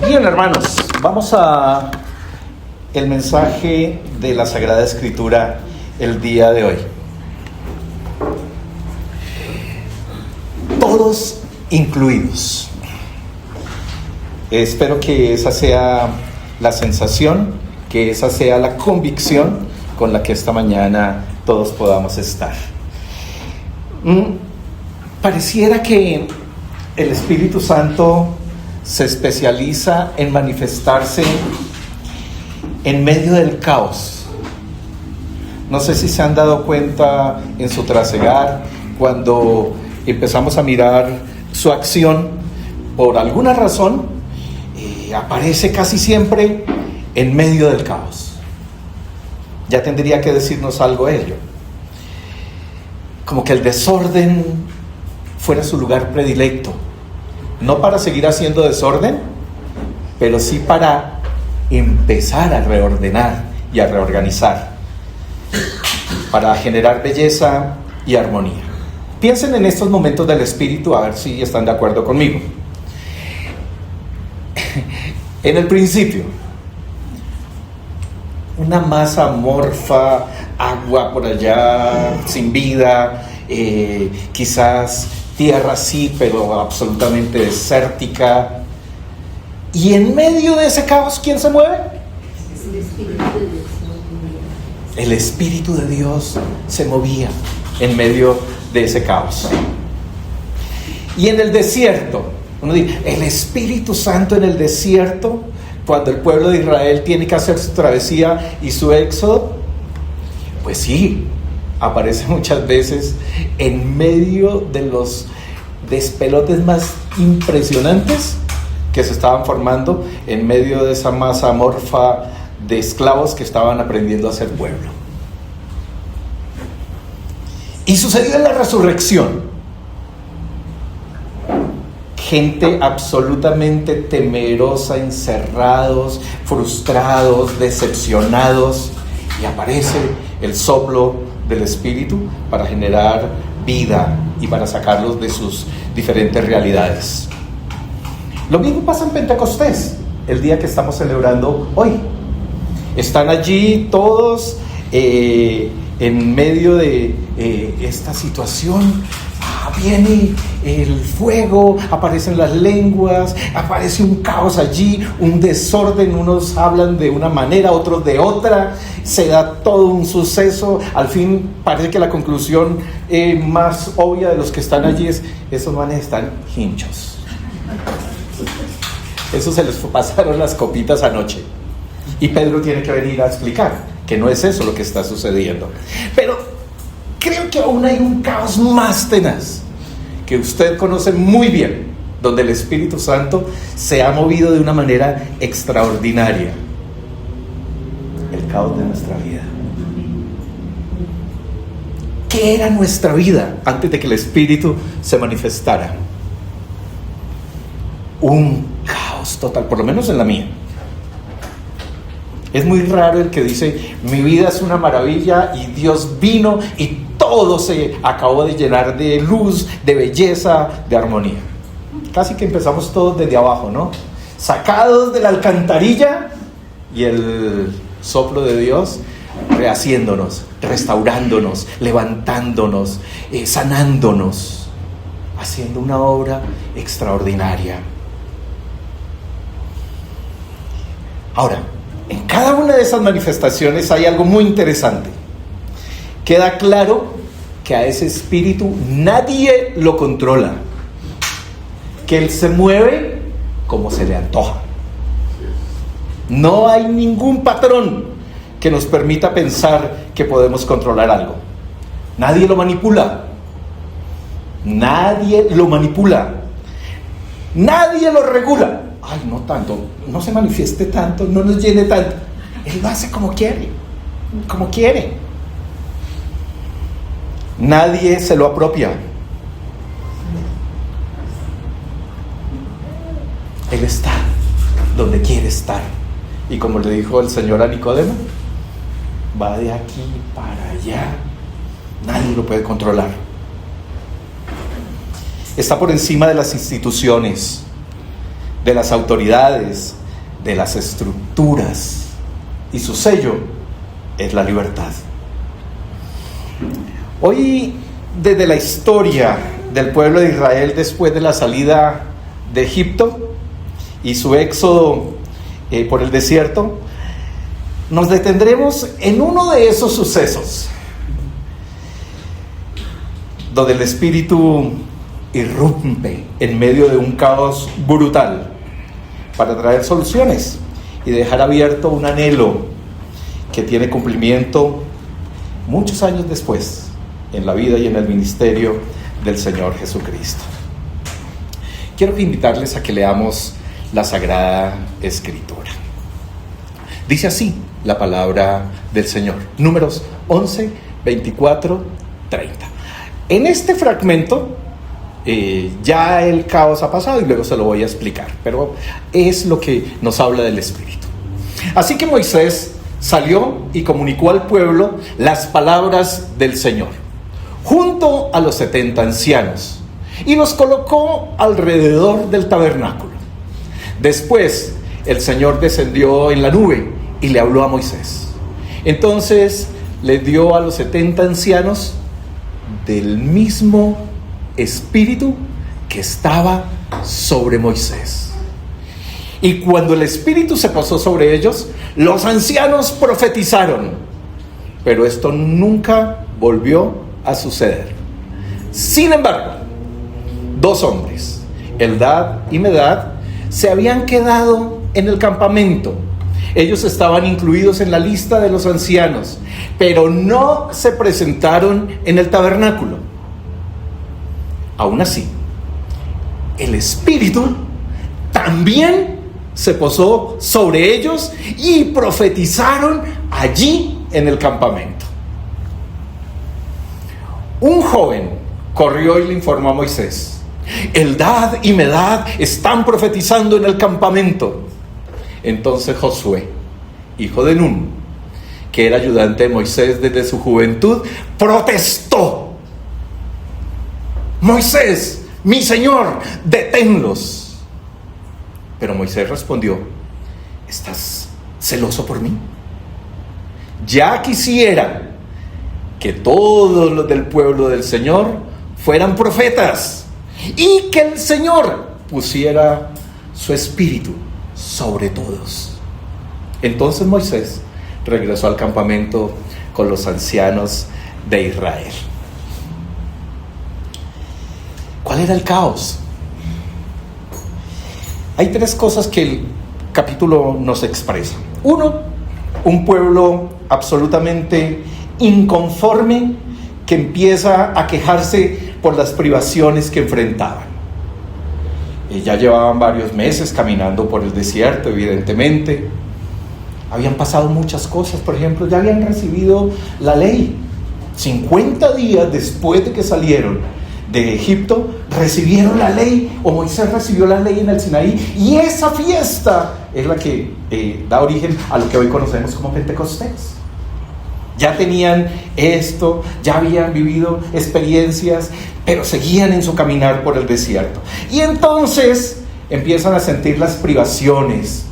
Bien, hermanos, vamos a el mensaje de la Sagrada Escritura el día de hoy. Todos incluidos. Espero que esa sea la sensación, que esa sea la convicción con la que esta mañana todos podamos estar. Pareciera que el Espíritu Santo se especializa en manifestarse en medio del caos. No sé si se han dado cuenta en su trasegar, cuando empezamos a mirar su acción, por alguna razón, aparece casi siempre en medio del caos. Ya tendría que decirnos algo ello. Como que el desorden fuera su lugar predilecto. No para seguir haciendo desorden, pero sí para empezar a reordenar y a reorganizar, para generar belleza y armonía. Piensen en estos momentos del Espíritu, a ver si están de acuerdo conmigo. En el principio, una masa amorfa, agua por allá, sin vida, quizás tierra sí, pero absolutamente desértica. Y en medio de ese caos, ¿quién se mueve? El Espíritu de Dios se movía en medio de ese caos. Y en el desierto, uno dice, el Espíritu Santo en el desierto, cuando el pueblo de Israel tiene que hacer su travesía y su éxodo, pues sí, aparece muchas veces en medio de los despelotes más impresionantes que se estaban formando, en medio de esa masa amorfa de esclavos que estaban aprendiendo a ser pueblo. Y sucedió en la resurrección. Gente absolutamente temerosa, encerrados, frustrados, decepcionados, y aparece el soplo del Espíritu para generar vida y para sacarlos de sus diferentes realidades. Lo mismo pasa en Pentecostés, el día que estamos celebrando hoy. Están allí todos en medio de esta situación. Viene el fuego, aparecen las lenguas, aparece un caos allí, un desorden, unos hablan de una manera, otros de otra, se da todo un suceso. Al fin parece que la conclusión más obvia de los que están allí es: esos manes están hinchos. Eso se les pasaron las copitas anoche. Y Pedro tiene que venir a explicar que no es eso lo que está sucediendo. Pero creo que aún hay un caos más tenaz, que usted conoce muy bien, donde el Espíritu Santo se ha movido de una manera extraordinaria. El caos de nuestra vida. ¿Qué era nuestra vida antes de que el Espíritu se manifestara? Un caos total, por lo menos en la mía. Es muy raro el que dice: mi vida es una maravilla y Dios vino y todo se acabó de llenar de luz, de belleza, de armonía. Casi que empezamos todos desde abajo, ¿no? Sacados de la alcantarilla, y el soplo de Dios rehaciéndonos, restaurándonos, levantándonos, sanándonos, haciendo una obra extraordinaria. Ahora, en cada una de esas manifestaciones hay algo muy interesante. Queda claro que a ese espíritu nadie lo controla, que él se mueve como se le antoja. No hay ningún patrón que nos permita pensar que podemos controlar algo. Nadie lo manipula. Nadie lo manipula. Nadie lo regula. Ay, no tanto, no se manifieste tanto, no nos llene tanto. Él lo hace como quiere, como quiere. Nadie se lo apropia. Él está donde quiere estar. Y como le dijo el Señor a Nicodemo, va de aquí para allá. Nadie lo puede controlar. Está por encima de las instituciones, de las autoridades, de las estructuras, y su sello es la libertad. Hoy, desde la historia del pueblo de Israel después de la salida de Egipto y su éxodo por el desierto, nos detendremos en uno de esos sucesos donde el Espíritu irrumpe en medio de un caos brutal para traer soluciones y dejar abierto un anhelo que tiene cumplimiento muchos años después en la vida y en el ministerio del Señor Jesucristo. Quiero invitarles a que leamos la Sagrada Escritura. Dice así la palabra del Señor, Números 11, 24, 30. En este fragmento ya el caos ha pasado y luego se lo voy a explicar, pero es lo que nos habla del Espíritu. Así que Moisés salió y comunicó al pueblo las palabras del Señor, junto a los 70 ancianos, y los colocó alrededor del tabernáculo. Después el Señor descendió en la nube y le habló a Moisés. Entonces le dio a los 70 ancianos del mismo Espíritu que estaba sobre Moisés. Y cuando el Espíritu se posó sobre ellos, los ancianos profetizaron, pero esto nunca volvió a suceder. Sin embargo, 2 hombres, Eldad y Medad, se habían quedado en el campamento. Ellos estaban incluidos en la lista de los ancianos, pero no se presentaron en el tabernáculo. Aún así, el Espíritu también se posó sobre ellos y profetizaron allí en el campamento. Un joven corrió y le informó a Moisés: Eldad y Medad están profetizando en el campamento. Entonces Josué, hijo de Nun, que era ayudante de Moisés desde su juventud, protestó: Moisés, mi señor, deténlos. Pero Moisés respondió: ¿estás celoso por mí? Ya quisiera que todos los del pueblo del Señor fueran profetas y que el Señor pusiera su espíritu sobre todos. Entonces Moisés regresó al campamento con los ancianos de Israel. ¿Cuál era el caos? Hay 3 cosas que el capítulo nos expresa. 1, un pueblo absolutamente inconforme que empieza a quejarse por las privaciones que enfrentaban. Ya llevaban varios meses caminando por el desierto, evidentemente. Habían pasado muchas cosas. Por ejemplo, ya habían recibido la ley. 50 días después de que salieron de Egipto, recibieron la ley, o Moisés recibió la ley en el Sinaí, y esa fiesta es la que da origen a lo que hoy conocemos como Pentecostés. Ya tenían esto, ya habían vivido experiencias, pero seguían en su caminar por el desierto. Y entonces empiezan a sentir las privaciones,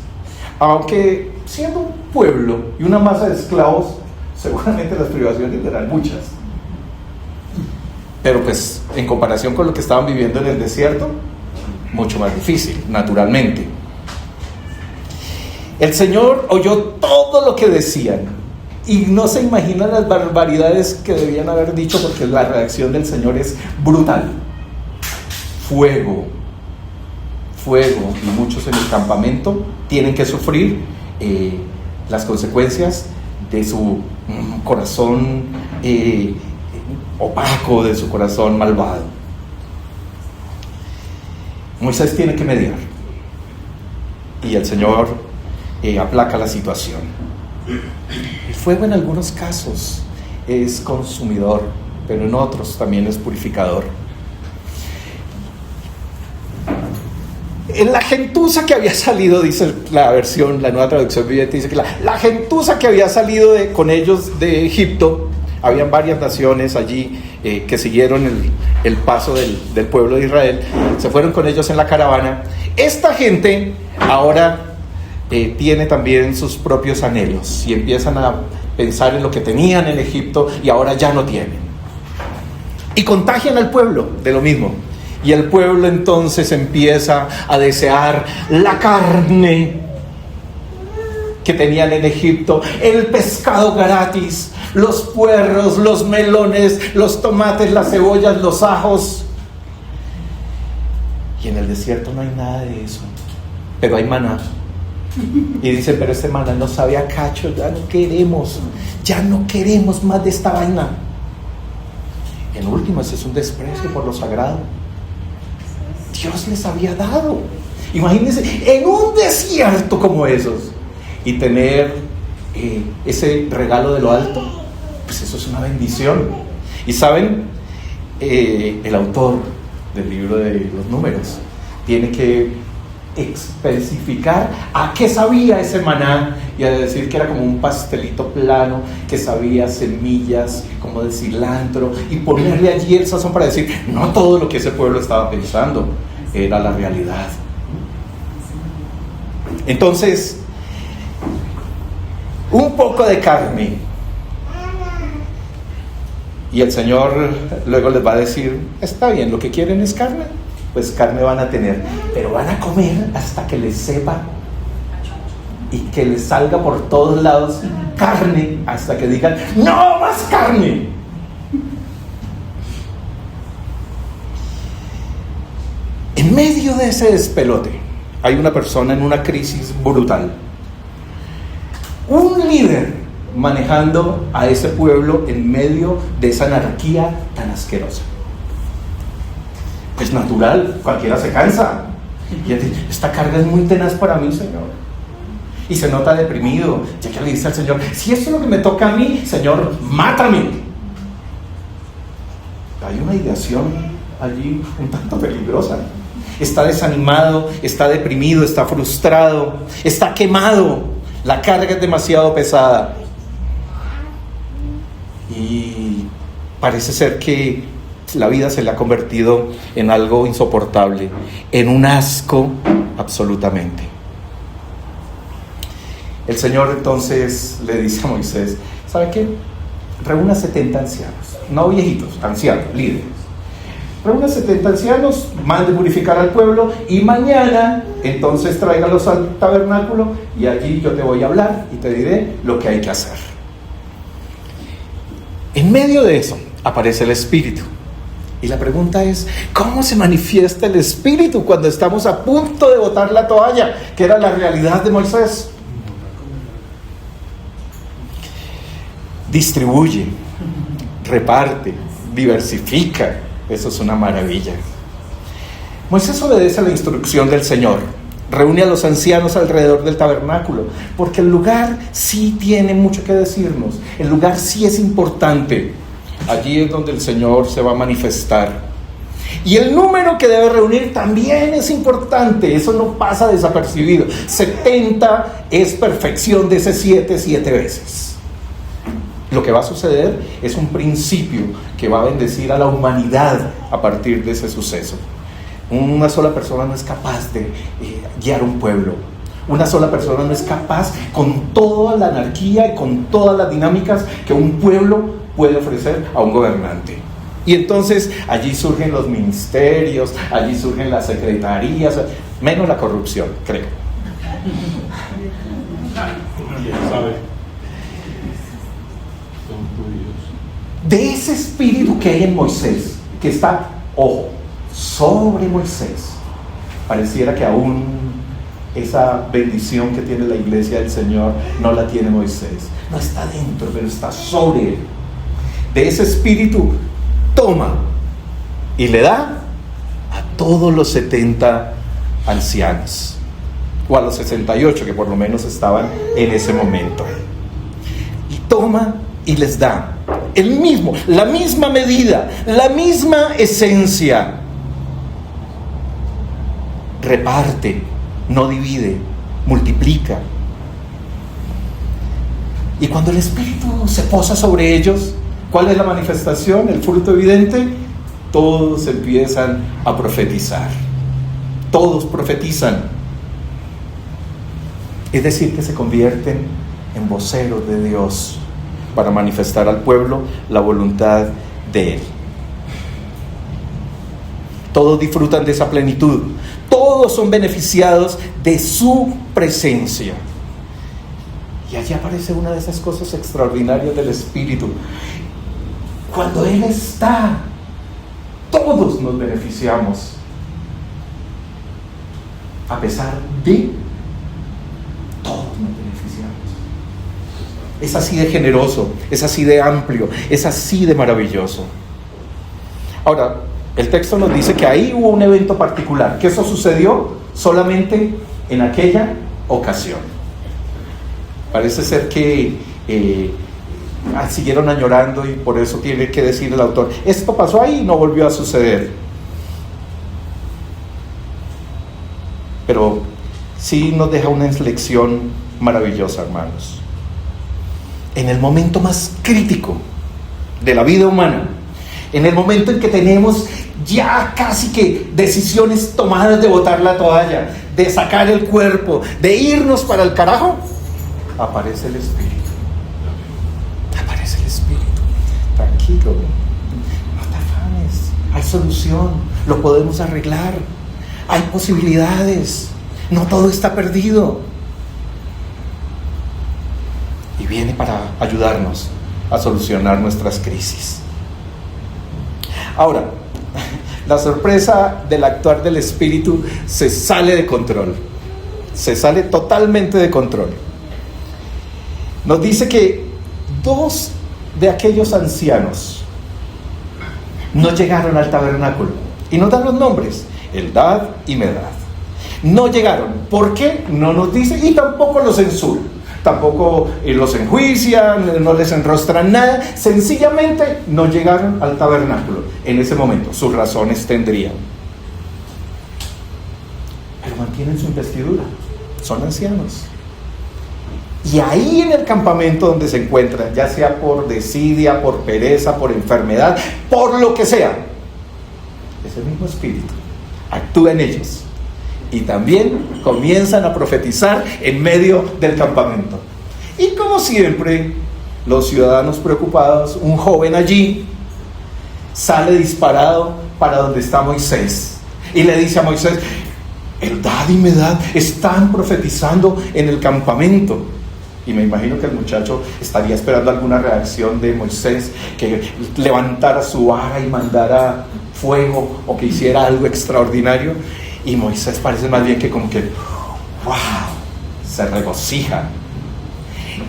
aunque siendo un pueblo y una masa de esclavos, seguramente las privaciones eran muchas. Pero pues en comparación con lo que estaban viviendo en el desierto, mucho más difícil, naturalmente. El Señor oyó todo lo que decían y no se imaginan las barbaridades que debían haber dicho, porque la reacción del Señor es brutal. Fuego, y muchos en el campamento tienen que sufrir las consecuencias de su corazón opaco, de su corazón malvado. Moisés tiene que mediar y el Señor aplaca la situación. El fuego en algunos casos es consumidor, pero en otros también es purificador. En la gentuza que había salido, dice la versión, la Nueva Traducción Viviente, dice que la gentuza que había salido con ellos de Egipto habían varias naciones allí que siguieron el paso del pueblo de Israel, se fueron con ellos en la caravana. Esta gente ahora tiene también sus propios anhelos y empiezan a pensar en lo que tenían en Egipto y ahora ya no tienen. Y contagian al pueblo de lo mismo. Y el pueblo entonces empieza a desear la carne que tenían en Egipto, el pescado gratis, los puerros, los melones, los tomates, las cebollas, los ajos. Y en el desierto no hay nada de eso, pero hay maná. Y dicen, pero este maná no sabe a cacho, ya no queremos más de esta vaina. En últimas es un desprecio por lo sagrado. Dios les había dado, imagínense, en un desierto como esos, y tener ese regalo de lo alto, pues eso es una bendición. Y saben, el autor del libro de los Números tiene que especificar a qué sabía ese maná, y a decir que era como un pastelito plano, que sabía semillas como de cilantro, y ponerle allí el sazón para decir, no todo lo que ese pueblo estaba pensando era la realidad. Entonces, un poco de carne, y el Señor luego les va a decir, está bien, lo que quieren es carne, pues carne van a tener, pero van a comer hasta que les sepa y que les salga por todos lados carne, hasta que digan, no más carne. En medio de ese despelote hay una persona en una crisis brutal, un líder manejando a ese pueblo en medio de esa anarquía tan asquerosa. Es natural, cualquiera se cansa. Y él dice, esta carga es muy tenaz para mí, Señor. Y se nota deprimido, ya que le dice al Señor, si esto es lo que me toca a mí, Señor, mátame. Hay una ideación allí un tanto peligrosa. Está desanimado, está deprimido, está frustrado, está quemado. La carga es demasiado pesada. Y parece ser que la vida se le ha convertido en algo insoportable, en un asco absolutamente. El Señor entonces le dice a Moisés, ¿sabe qué? Reúna 70 ancianos, no viejitos, ancianos, líderes. Reúna 70 ancianos, mande purificar al pueblo y mañana entonces tráigalos al tabernáculo y allí yo te voy a hablar y te diré lo que hay que hacer. En medio de eso aparece el Espíritu. Y la pregunta es, ¿cómo se manifiesta el Espíritu cuando estamos a punto de botar la toalla, que era la realidad de Moisés? Distribuye, reparte, diversifica. Eso es una maravilla. Moisés obedece a la instrucción del Señor. Reúne a los ancianos alrededor del tabernáculo, porque el lugar sí tiene mucho que decirnos. El lugar sí es importante. Allí es donde el Señor se va a manifestar. Y el número que debe reunir también es importante. Eso no pasa desapercibido. 70 es perfección de ese 7 veces. Lo que va a suceder es un principio que va a bendecir a la humanidad a partir de ese suceso. Una sola persona no es capaz de guiar un pueblo. Una sola persona no es capaz, con toda la anarquía y con todas las dinámicas que un pueblo puede ofrecer a un gobernante. Y entonces allí surgen los ministerios, allí surgen las secretarías, menos la corrupción, creo. ¿Quién sabe? De ese espíritu que hay en Moisés, que está, ojo, sobre Moisés, pareciera que aún esa bendición que tiene la iglesia del Señor no la tiene Moisés. No está dentro, pero está sobre él. De ese espíritu toma y le da a todos los 70 ancianos, o a los 68 que por lo menos estaban en ese momento. Y toma y les da el mismo, la misma medida, la misma esencia. Reparte, no divide, multiplica. Y cuando el Espíritu se posa sobre ellos, ¿Cuál es la manifestación? El fruto evidente. Todos empiezan a profetizar. Todos profetizan. Es decir, que se convierten en voceros de Dios para manifestar al pueblo la voluntad de Él. Todos disfrutan de esa plenitud. Todos son beneficiados de su presencia. Y allí aparece una de esas cosas extraordinarias del Espíritu. Cuando Él está, todos nos beneficiamos. A pesar de, todos nos beneficiamos. Es así de generoso, es así de amplio, es así de maravilloso. Ahora, el texto nos dice que ahí hubo un evento particular, que eso sucedió solamente en aquella ocasión. Parece ser que siguieron añorando y por eso tiene que decir el autor, esto pasó ahí y no volvió a suceder. Pero sí nos deja una lección maravillosa, hermanos. En el momento más crítico de la vida humana, en el momento en que tenemos ya casi que decisiones tomadas de botar la toalla, de sacar el cuerpo, de irnos para el carajo, aparece el Espíritu. Aparece el Espíritu. Tranquilo, no te afanes, hay solución, lo podemos arreglar, hay posibilidades, no todo está perdido. Y viene para ayudarnos a solucionar nuestras crisis. Ahora, la sorpresa del actuar del Espíritu se sale de control. Se sale totalmente de control. Nos dice que 2 de aquellos ancianos no llegaron al tabernáculo. Y nos dan los nombres, Eldad y Medad. No llegaron. ¿Por qué? No nos dice, y tampoco los censuran. Tampoco los enjuician, no les enrostran nada, sencillamente no llegaron al tabernáculo en ese momento. Sus razones tendrían, pero mantienen su investidura, son ancianos. Y ahí en el campamento donde se encuentran, ya sea por desidia, por pereza, por enfermedad, por lo que sea, ese mismo Espíritu actúa en ellos. Y también comienzan a profetizar en medio del campamento. Y como siempre, los ciudadanos preocupados, un joven allí sale disparado para donde está Moisés. Y le dice a Moisés, Eldad y Medad están profetizando en el campamento. Y me imagino que el muchacho estaría esperando alguna reacción de Moisés, que levantara su vara y mandara fuego o que hiciera algo extraordinario. Y Moisés parece más bien que como que, wow, se regocija.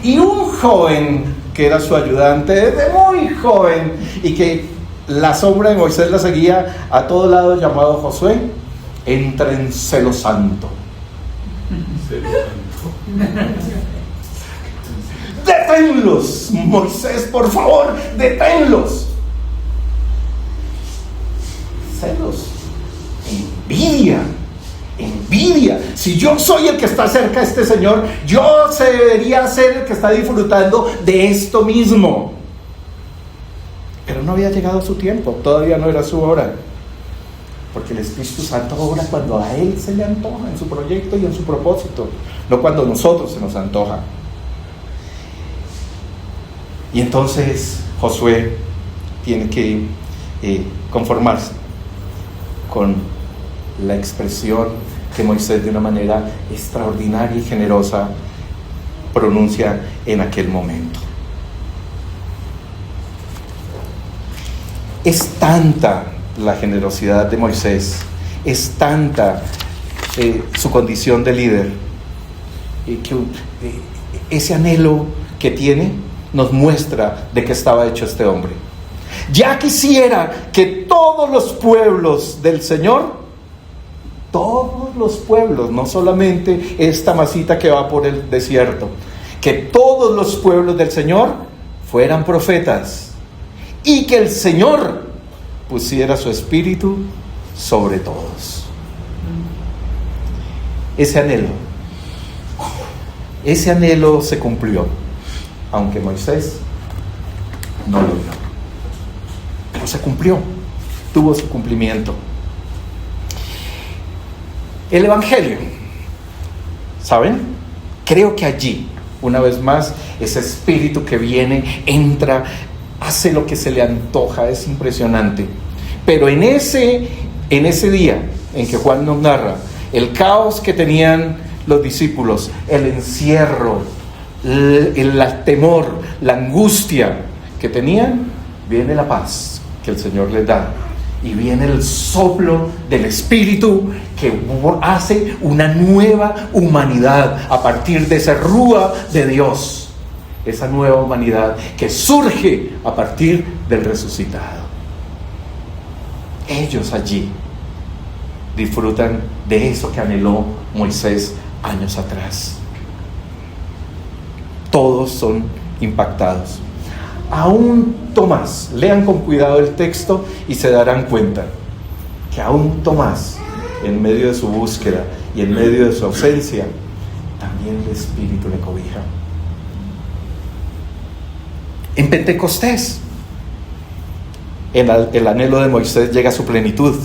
Y un joven que era su ayudante desde muy joven y que la sombra de Moisés la seguía a todo lado, llamado Josué, entra en celo santo. ¡Deténlos, Moisés, por favor! ¡Deténlos! Celos. Envidia. Si yo soy el que está cerca de este Señor, yo debería ser el que está disfrutando de esto mismo. Pero no había llegado su tiempo, todavía no era su hora. Porque el Espíritu Santo obra cuando a Él se le antoja, en su proyecto y en su propósito, no cuando a nosotros se nos antoja. Y entonces Josué tiene que conformarse con la expresión que Moisés de una manera extraordinaria y generosa pronuncia en aquel momento. Es tanta la generosidad de Moisés, es tanta su condición de líder, que ese anhelo que tiene nos muestra de qué estaba hecho este hombre. Ya quisiera que todos los pueblos del Señor, todos los pueblos, no solamente esta masita que va por el desierto, que todos los pueblos del Señor fueran profetas y que el Señor pusiera su espíritu sobre todos. Ese anhelo se cumplió, aunque Moisés no lo vio. pero se cumplió, tuvo su cumplimiento. El Evangelio, ¿saben? Creo que allí, una vez más, ese espíritu que viene, entra, hace lo que se le antoja, es impresionante. Pero en ese día en que Juan nos narra, el caos que tenían los discípulos, el encierro, el temor, la angustia que tenían, viene la paz que el Señor les da. Y viene el soplo del Espíritu que hace una nueva humanidad a partir de esa rúa de Dios. Esa nueva humanidad que surge a partir del resucitado. Ellos allí disfrutan de eso que anheló Moisés años atrás. Todos son impactados. Aún Tomás, lean con cuidado el texto y se darán cuenta que aún Tomás, en medio de su búsqueda y en medio de su ausencia, también el Espíritu le cobija. En Pentecostés, el anhelo de Moisés llega a su plenitud.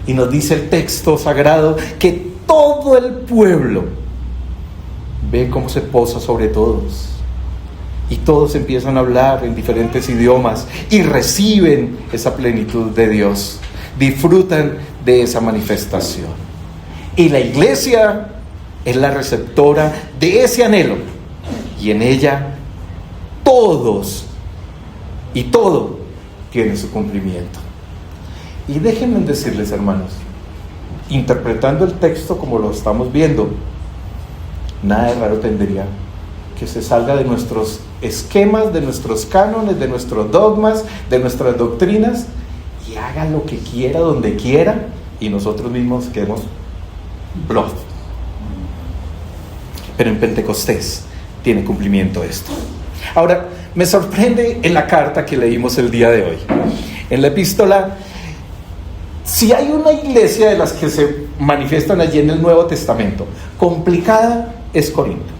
Y nos dice el texto sagrado que todo el pueblo ve cómo se posa sobre todos. Y todos empiezan a hablar en diferentes idiomas y reciben esa plenitud de Dios. Disfrutan de esa manifestación. Y la iglesia es la receptora de ese anhelo. Y en ella todos y todo tiene su cumplimiento. Y déjenme decirles, hermanos, interpretando el texto como lo estamos viendo, nada de raro tendría que se salga de nuestros esquemas, de nuestros cánones, de nuestros dogmas, de nuestras doctrinas, y haga lo que quiera, donde quiera, y nosotros mismos quedemos bluff. Pero en Pentecostés tiene cumplimiento esto. Ahora, me sorprende en la carta que leímos el día de hoy. En la epístola, si hay una iglesia de las que se manifiestan allí en el Nuevo Testamento, complicada, es Corinto.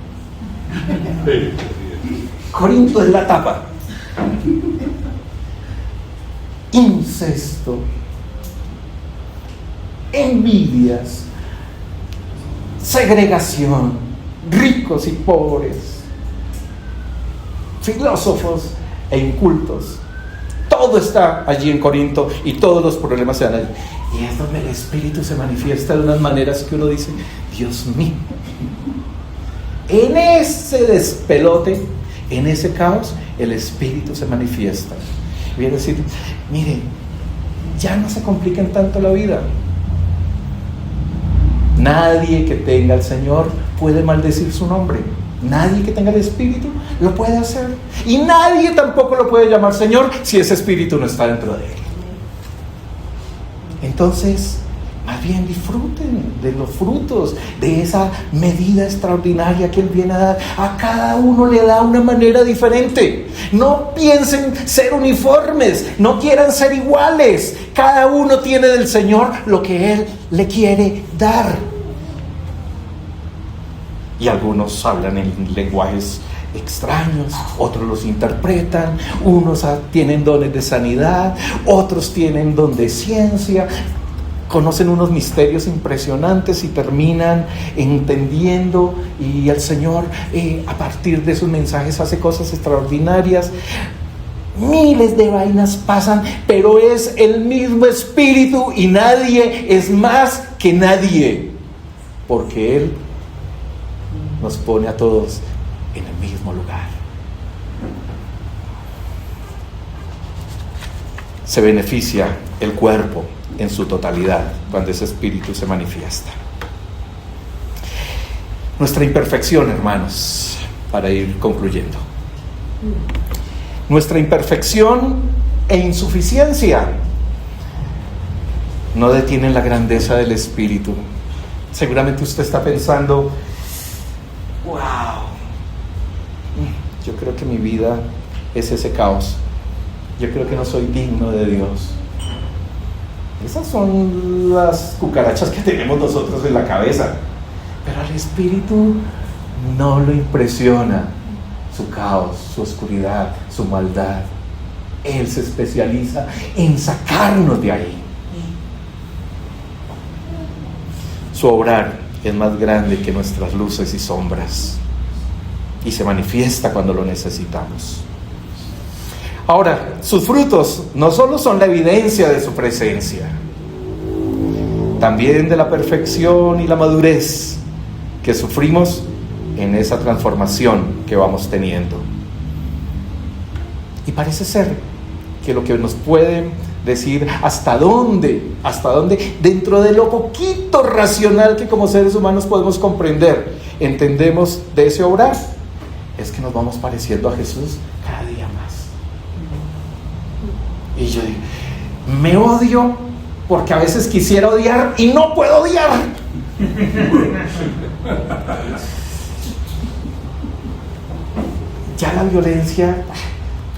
Corinto es la tapa. Incesto, envidias, segregación, ricos y pobres, filósofos e incultos. Todo está allí en Corinto y todos los problemas se dan allí. Y es donde el Espíritu se manifiesta de unas maneras que uno dice, Dios mío. En ese despelote, en ese caos, el Espíritu se manifiesta. Voy a decir, miren, ya no se compliquen tanto la vida. Nadie que tenga al Señor puede maldecir su nombre. Nadie que tenga el Espíritu lo puede hacer. Y nadie tampoco lo puede llamar Señor si ese Espíritu no está dentro de él. Entonces, más bien disfruten de los frutos, de esa medida extraordinaria que Él viene a dar. A cada uno le da una manera diferente. No piensen ser uniformes, no quieran ser iguales. Cada uno tiene del Señor lo que Él le quiere dar. Y algunos hablan en lenguajes extraños, otros los interpretan, unos tienen dones de sanidad, otros tienen don de ciencia, conocen unos misterios impresionantes y terminan entendiendo, y el Señor a partir de sus mensajes hace cosas extraordinarias. Miles de vainas pasan, pero es el mismo Espíritu y nadie es más que nadie, porque Él nos pone a todos en el mismo lugar. Se beneficia el cuerpo en su totalidad cuando ese Espíritu se manifiesta. Nuestra imperfección, hermanos, para ir concluyendo. Nuestra imperfección e insuficiencia no detienen la grandeza del Espíritu. Seguramente usted está pensando, wow, yo creo que mi vida es ese caos. Yo creo que no soy digno de Dios. Esas son las cucarachas que tenemos nosotros en la cabeza. Pero al Espíritu no lo impresiona su caos, su oscuridad, su maldad. Él se especializa en sacarnos de ahí. Su obrar es más grande que nuestras luces y sombras, y se manifiesta cuando lo necesitamos. Ahora, sus frutos no solo son la evidencia de su presencia, también de la perfección y la madurez que sufrimos en esa transformación que vamos teniendo. Y parece ser que lo que nos pueden decir hasta dónde, dentro de lo poquito racional que como seres humanos podemos comprender, entendemos de ese obrar, es que nos vamos pareciendo a Jesús cada día más. Y yo digo, me odio porque a veces quisiera odiar y no puedo odiar. Ya la violencia,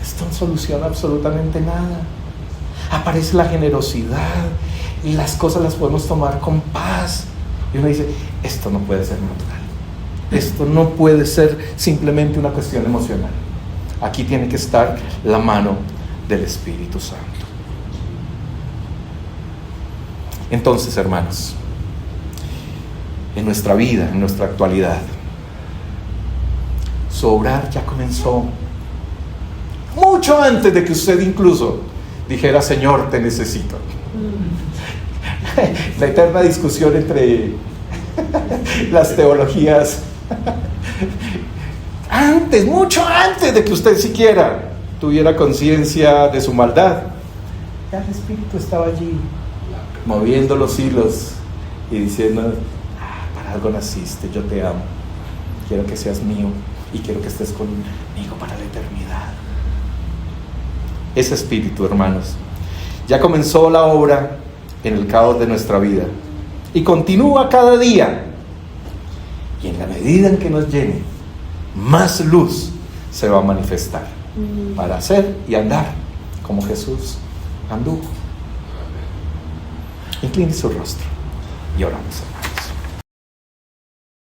esto no soluciona absolutamente nada. Aparece la generosidad y las cosas las podemos tomar con paz. Y uno dice, esto no puede ser natural. Esto no puede ser simplemente una cuestión emocional. Aquí tiene que estar la mano del Espíritu Santo. Entonces, hermanos, en nuestra vida, en nuestra actualidad, su obrar ya comenzó mucho antes de que usted incluso dijera, Señor, te necesito. La eterna discusión entre las teologías. Antes, mucho antes de que usted siquiera tuviera conciencia de su maldad, ya el Espíritu estaba allí, moviendo los hilos y diciendo, para algo naciste, yo te amo, quiero que seas mío y quiero que estés conmigo para la eternidad. Ese Espíritu, hermanos, ya comenzó la obra en el caos de nuestra vida y continúa cada día, y en la medida en que nos llene, más luz se va a manifestar para hacer y andar como Jesús anduvo. Incline su rostro y oramos, hermanos.